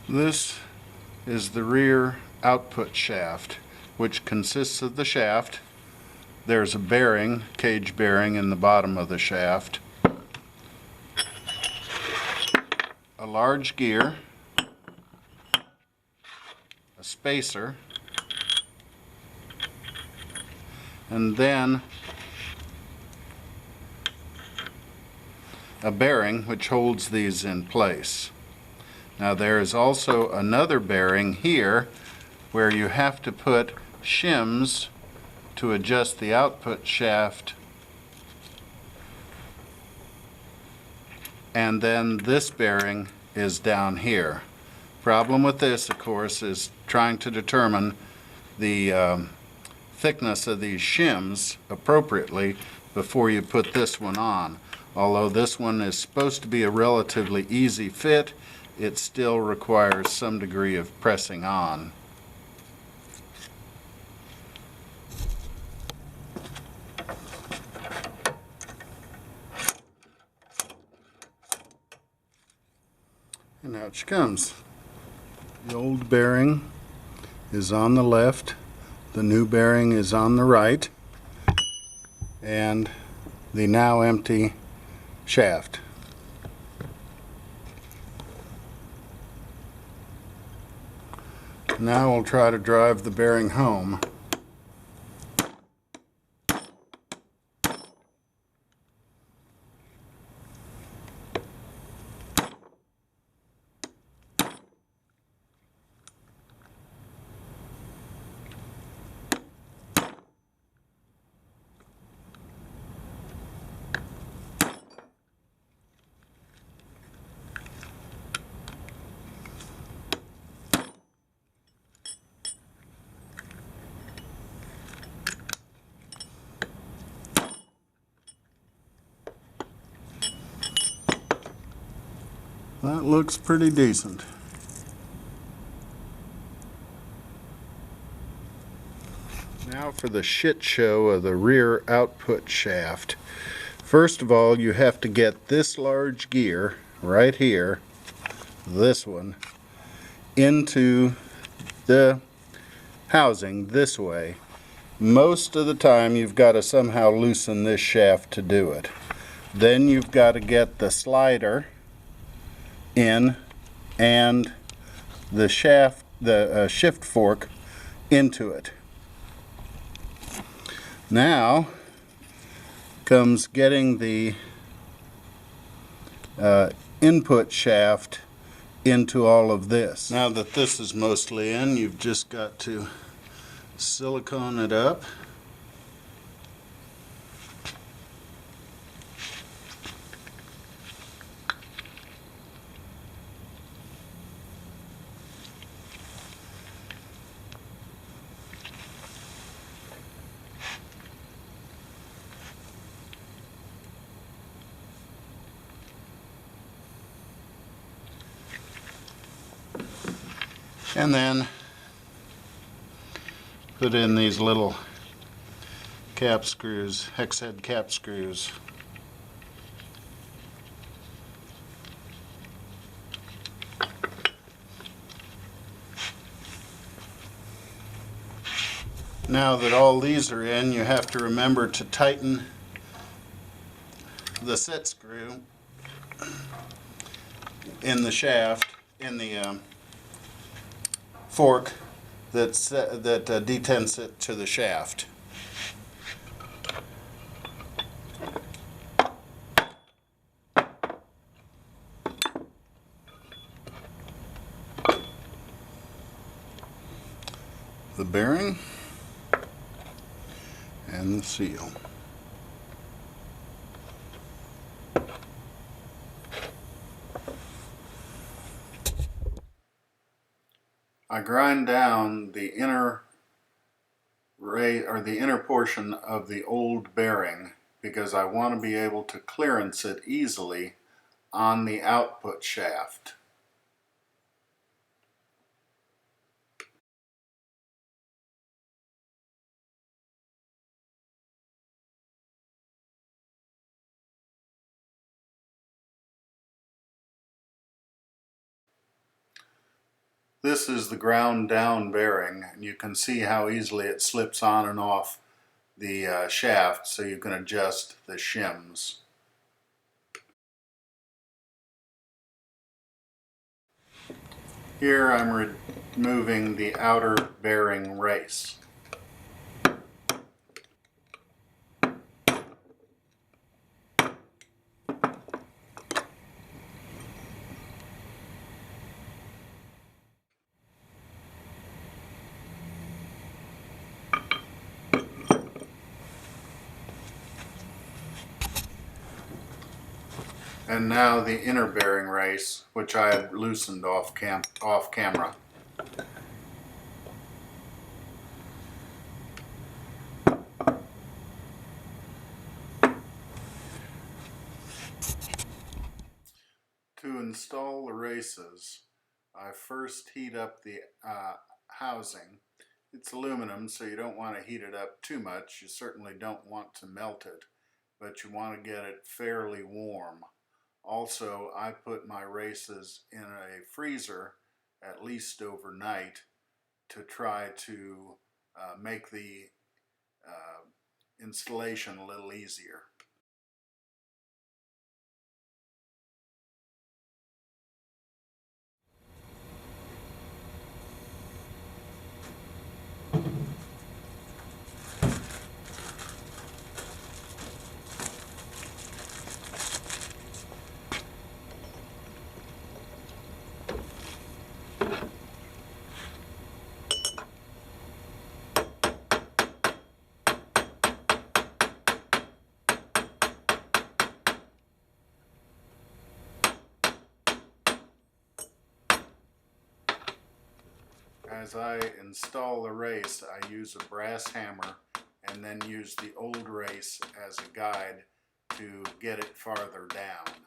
This is the rear output shaft, which consists of the shaft. There's a bearing, cage bearing in the bottom of the shaft, a large gear, a spacer, and then a bearing which holds these in place. Now there is also another bearing here where you have to put shims to adjust the output shaft, and then this bearing is down here. Problem with this, of course, is trying to determine the thickness of these shims appropriately before you put this one on. Although this one is supposed to be a relatively easy fit, it still requires some degree of pressing on. And out she comes. The old bearing is on the left, the new bearing is on the right, and the now empty shaft. Now we'll try to drive the bearing home. That looks pretty decent. Now for the shit show of the rear output shaft. First of all, you have to get this large gear right here, this one, into the housing this way. Most of the time you've got to somehow loosen this shaft to do it. Then you've got to get the slider in and the shaft, the shift fork into it. Now comes getting the input shaft into all of this. Now that this is mostly in, you've just got to silicone it up. And then put in these little cap screws, hex head cap screws. Now that all these are in, you have to remember to tighten the set screw in the shaft, in the fork that detents it to the shaft. The bearing and the seal. I grind down the inner portion of the old bearing because I want to be able to clearance it easily on the output shaft. This is the ground down bearing, and you can see how easily it slips on and off the shaft, so you can adjust the shims. Here I'm removing the outer bearing race. And now the inner bearing race, which I had loosened off camera. To install the races, I first heat up the housing. It's aluminum, so you don't want to heat it up too much. You certainly don't want to melt it, but you want to get it fairly warm. Also, I put my races in a freezer at least overnight to try to make the installation a little easier. As I install the race, I use a brass hammer and then use the old race as a guide to get it farther down.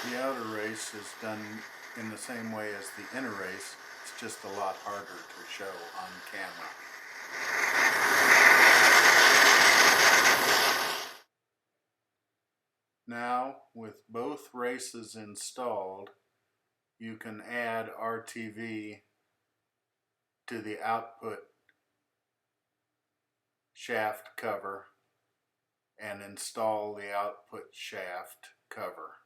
The outer race is done in the same way as the inner race. It's just a lot harder to show on camera. Now, with both races installed, you can add RTV to the output shaft cover and install the output shaft cover.